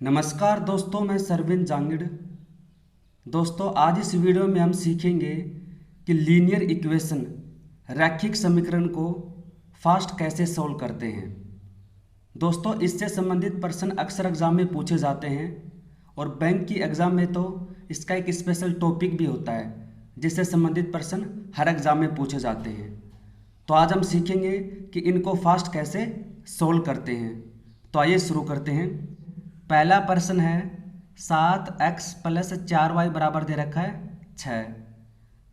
नमस्कार दोस्तों, मैं सरविन जांगिड़। दोस्तों, आज इस वीडियो में हम सीखेंगे कि लीनियर इक्वेशन रैखिक समीकरण को फास्ट कैसे सॉल्व करते हैं। दोस्तों, इससे संबंधित प्रश्न अक्सर एग्जाम में पूछे जाते हैं और बैंक की एग्ज़ाम में तो इसका एक स्पेशल टॉपिक भी होता है जिससे संबंधित प्रश्न हर एग्ज़ाम में पूछे जाते हैं। तो आज हम सीखेंगे कि इनको फास्ट कैसे सॉल्व करते हैं। तो आइए शुरू करते हैं। पहला प्रश्न है 7x + 4y बराबर दे रखा है 6,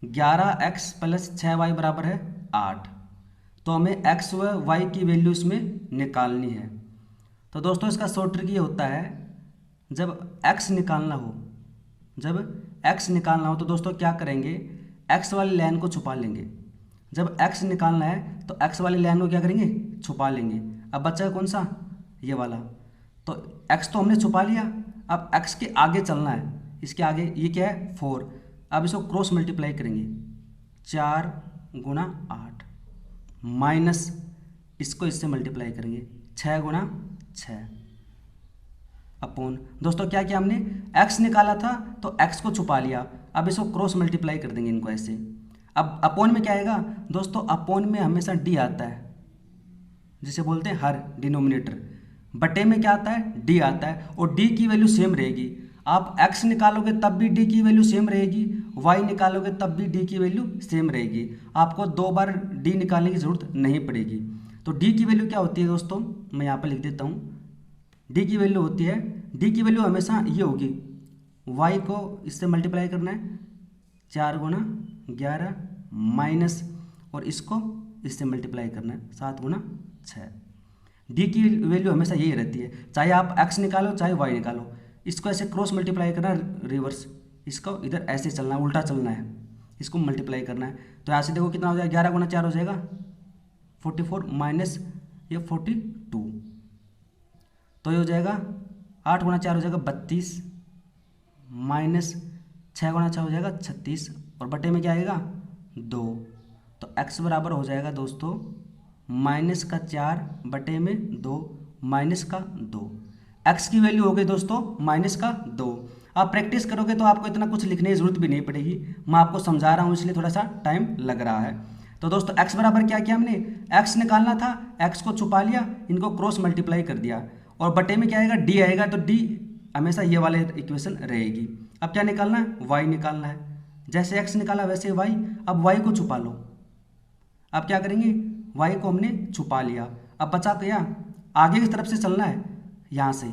11x + 6y बराबर है 8। तो हमें x व y की वैल्यू इसमें निकालनी है। तो दोस्तों, इसका शॉर्ट ट्रिक ये होता है, जब x निकालना हो तो दोस्तों क्या करेंगे, x वाली लाइन को छुपा लेंगे। जब x निकालना है तो x वाली लाइन को क्या करेंगे, छुपा लेंगे। अब बचा कौन सा, ये वाला। तो x तो हमने छुपा लिया, अब x के आगे चलना है। इसके आगे ये क्या है, 4। अब इसको क्रॉस मल्टीप्लाई करेंगे, 4 × 8 माइनस इसको इससे मल्टीप्लाई करेंगे, 6 × 6 अपॉन। दोस्तों क्या किया हमने, x निकाला था तो x को छुपा लिया, अब इसको क्रॉस मल्टीप्लाई कर देंगे इनको ऐसे। अब अपॉन में क्या आएगा दोस्तों, अपॉन में हमेशा d आता है, जिसे बोलते हैं हर, डिनोमिनेटर। बटे में क्या आता है, d आता है, और d की वैल्यू सेम रहेगी। आप x निकालोगे तब भी d की वैल्यू सेम रहेगी, y निकालोगे तब भी d की वैल्यू सेम रहेगी। आपको 2 बार d निकालने की ज़रूरत नहीं पड़ेगी। तो d की वैल्यू क्या होती है दोस्तों, मैं यहाँ पर लिख देता हूँ। d की वैल्यू होती है, d की वैल्यू हमेशा ये होगी, y को इससे मल्टीप्लाई करना है, 4 × 11 माइनस, और इसको इससे मल्टीप्लाई करना है, 7 × 6। डी की वैल्यू हमेशा यही रहती है, चाहे आप x निकालो चाहे y निकालो। इसको ऐसे क्रॉस मल्टीप्लाई करना है, रिवर्स, इसको इधर ऐसे चलना है, उल्टा चलना है, इसको मल्टीप्लाई करना है। तो यहाँ से देखो कितना हो जाएगा, 11 × 4 हो जाएगा 44 माइनस ये 42, तो ये हो जाएगा 8 × 4 हो जाएगा 32 माइनस 6 × 6 हो जाएगा 36, और बटे में क्या आएगा 2। तो x बराबर हो जाएगा दोस्तों -4 बटे में 2 माइनस का 2। x की वैल्यू हो गई दोस्तों -2। आप प्रैक्टिस करोगे तो आपको इतना कुछ लिखने की जरूरत भी नहीं पड़ेगी, मैं आपको समझा रहा हूँ इसलिए थोड़ा सा टाइम लग रहा है। तो दोस्तों x बराबर क्या किया हमने, x निकालना था, x को छुपा लिया, इनको क्रॉस मल्टीप्लाई कर दिया, और बटे में क्या आएगा, d आएगा। तो d हमेशा ये वाले इक्वेशन रहेगी। अब क्या निकालना है, y निकालना है। जैसे x निकाला वैसे y, अब y को छुपा लो। अब क्या करेंगे, y को हमने छुपा लिया, अब बचा क्या, आगे की तरफ से चलना है, यहाँ से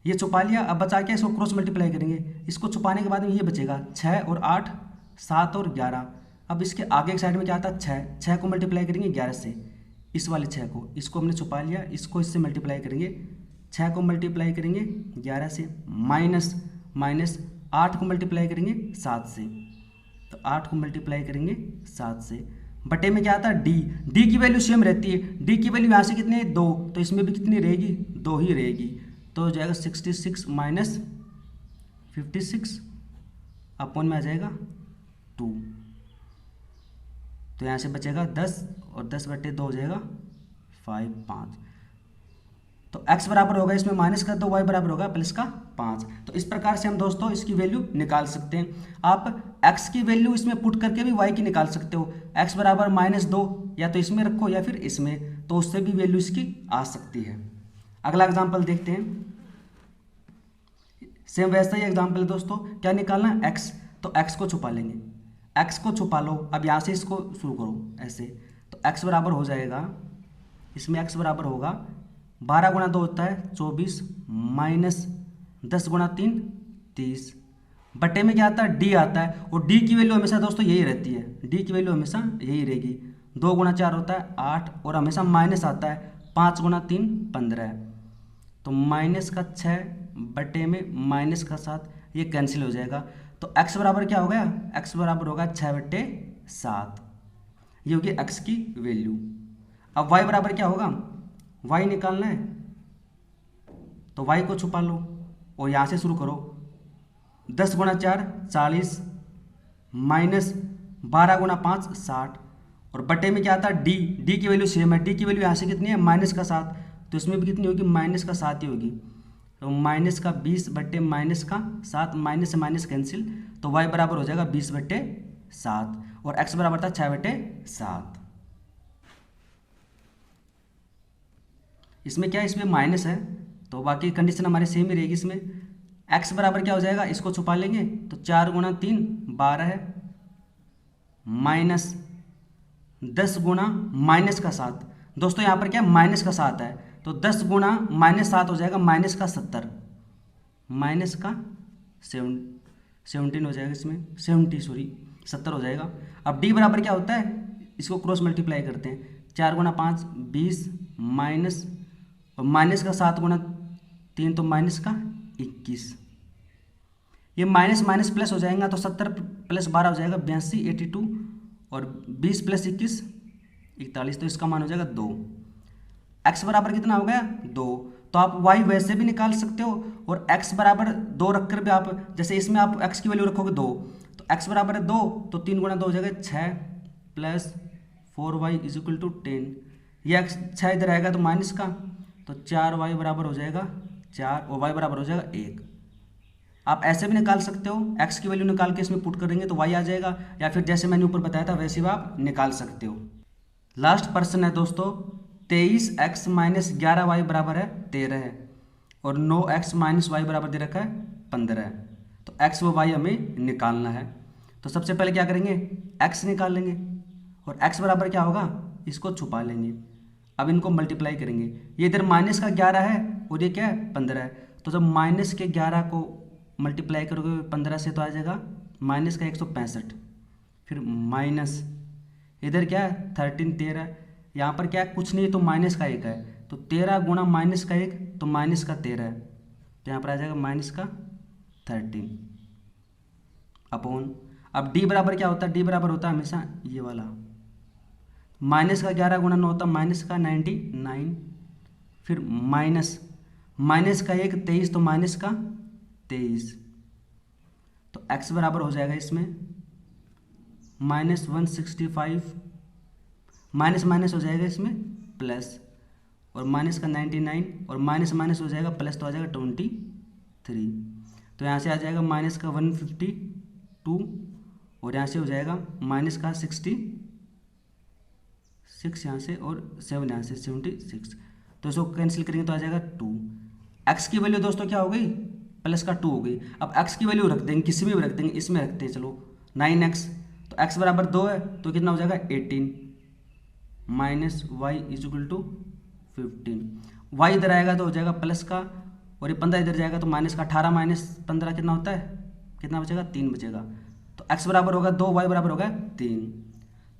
ये छुपा लिया। अब बचा क्या, इसको क्रॉस मल्टीप्लाई करेंगे, इसको छुपाने के बाद में ये बचेगा 6 और 8 7 और 11। अब इसके आगे की साइड में क्या आता है, 6 को मल्टीप्लाई करेंगे 11 से, इस वाले 6 को, इसको हमने छुपा लिया, इसको इससे मल्टीप्लाई करेंगे, 6 को मल्टीप्लाई करेंगे 11 से, माइनस 8 को मल्टीप्लाई करेंगे 7 से, तो 8 को मल्टीप्लाई करेंगे 7 से, बटे में क्या आता है d की वैल्यू सेम रहती है। d की वैल्यू यहाँ से कितनी है, 2, तो इसमें भी कितनी रहेगी, 2 ही रहेगी। तो हो जाएगा 66 माइनस 56 अपॉन में आ जाएगा 2। तो यहाँ से बचेगा 10, और 10 बटे 2 हो जाएगा 5। तो x बराबर होगा, इसमें माइनस का 2, y बराबर होगा प्लस का 5। तो इस प्रकार से हम दोस्तों इसकी वैल्यू निकाल सकते हैं। आप x की वैल्यू इसमें पुट करके भी y की निकाल सकते हो। x बराबर -2 या तो इसमें रखो या फिर इसमें, तो उससे भी वैल्यू इसकी आ सकती है। अगला एग्जाम्पल देखते हैं। सेम वैसा ही एग्जाम्पल है दोस्तों, क्या निकालना है, x। तो x को छुपा लेंगे, x को छुपा लो। अब यहाँ से इसको शुरू करो ऐसे, तो x बराबर हो जाएगा, इसमें x बराबर होगा 12 × 2 होता है 24 माइनस 10 × 3 30, बटे में क्या आता है, d आता है, और d की वैल्यू हमेशा दोस्तों यही रहती है, d की वैल्यू हमेशा यही रहेगी। 2 × 4 होता है 8, और हमेशा माइनस आता है, 5 × 3 15, तो -6 बटे में -7, ये कैंसिल हो जाएगा। तो x बराबर क्या हो गया, x बराबर होगा 6/7, ये होगी x की वैल्यू। अब y बराबर क्या होगा, y निकालना है, तो y को छुपा लो और यहाँ से शुरू करो, 10 × 4 40 माइनस 12 × 5 60, और बटे में क्या आता है, d की वैल्यू सेम है, d की वैल्यू यहाँ से कितनी है, -7, तो इसमें भी कितनी होगी, -7 ही होगी। तो माइनस का 20 माइनस का 7, माइनस से माइनस कैंसिल, तो y बराबर हो जाएगा 20/7 और x बराबर था 6/7। इसमें क्या है, इसमें माइनस है तो बाकी कंडीशन हमारी सेम ही रहेगी। इसमें x बराबर क्या हो जाएगा, इसको छुपा लेंगे तो 4 गुणा 3 12 है, माइनस 10 गुणा माइनस का 7। दोस्तों यहाँ पर क्या माइनस का 7 है तो 10 गुणा -7 हो जाएगा माइनस का 70, माइनस का 17 हो जाएगा, इसमें 70 हो जाएगा। अब d बराबर क्या होता है, इसको क्रॉस मल्टीप्लाई करते हैं, 4 गुणा 5 20 माइनस और माइनस का 7 गुणा 3 तो माइनस का 21। ये माइनस माइनस प्लस हो जाएगा तो 70 + 12 हो जाएगा 82 82 और 20 + 21 41, तो इसका मान हो जाएगा 2। x बराबर कितना हो गया 2। तो आप y वैसे भी निकाल सकते हो और x बराबर 2 रखकर भी आप, जैसे इसमें आप x की वैल्यू रखोगे 2 तो x बराबर है 2 तो 3 गुणा 2 हो जाएगा 6 + 4y = 10। ये 6 इधर आएगा तो माइनस का, तो 4y बराबर हो जाएगा 4 और y बराबर हो जाएगा 1। आप ऐसे भी निकाल सकते हो, x की वैल्यू निकाल के इसमें पुट करेंगे तो y आ जाएगा, या फिर जैसे मैंने ऊपर बताया था वैसे भी आप निकाल सकते हो। लास्ट प्रश्न है दोस्तों, 23x - 11y बराबर है 13 है और 9x - y बराबर दे रखा है 15 है। तो x व y हमें निकालना है। तो सबसे पहले क्या करेंगे, x निकाल लेंगे और x बराबर क्या होगा, इसको छुपा लेंगे। अब इनको मल्टीप्लाई करेंगे, ये इधर माइनस का 11 है और ये क्या है 15 है, तो जब माइनस के 11 को मल्टीप्लाई करोगे 15 से तो आ जाएगा माइनस का 165, फिर माइनस इधर क्या है 13 13, यहाँ पर क्या है कुछ नहीं तो माइनस का 1 है, तो 13 गुणा माइनस का 1 तो माइनस का 13 है, तो यहाँ पर आ जाएगा माइनस का 13 अपॉन। अब d बराबर क्या होता है, d बराबर होता है हमेशा ये वाला, माइनस का 11 गुणा 9 होता है माइनस का 99, फिर माइनस का 1 23 तो माइनस का 23, तो x बराबर हो जाएगा इसमें -165, माइनस माइनस हो जाएगा इसमें प्लस, और माइनस का 99 और माइनस माइनस हो जाएगा प्लस तो आ जाएगा 23, तो यहाँ से आ जाएगा माइनस का 152 और यहाँ से हो जाएगा माइनस का 66 यहाँ से और 7 यहाँ से 76, तो इसको कैंसिल करेंगे तो आ जाएगा 2। x की वैल्यू दोस्तों क्या हो गई, प्लस का 2 हो गई। अब x की वैल्यू रख देंगे, किसी में भी रख देंगे, इसमें रखते हैं चलो 9x, तो x बराबर 2 है तो कितना हो जाएगा 18 माइनस y = 15, y इधर आएगा तो हो जाएगा प्लस का और ये 15 इधर जाएगा तो माइनस का 18 माइनस 15 कितना होता है, कितना बचेगा 3 बचेगा, तो x बराबर होगा 2 y बराबर होगा 3।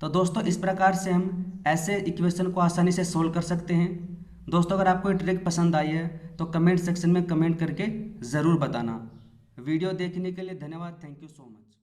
तो दोस्तों इस प्रकार से हम ऐसे इक्वेशन को आसानी से सोल्व कर सकते हैं। दोस्तों अगर आपको ये ट्रिक पसंद आई है तो कमेंट सेक्शन में कमेंट करके ज़रूर बताना। वीडियो देखने के लिए धन्यवाद, थैंक यू सो मच।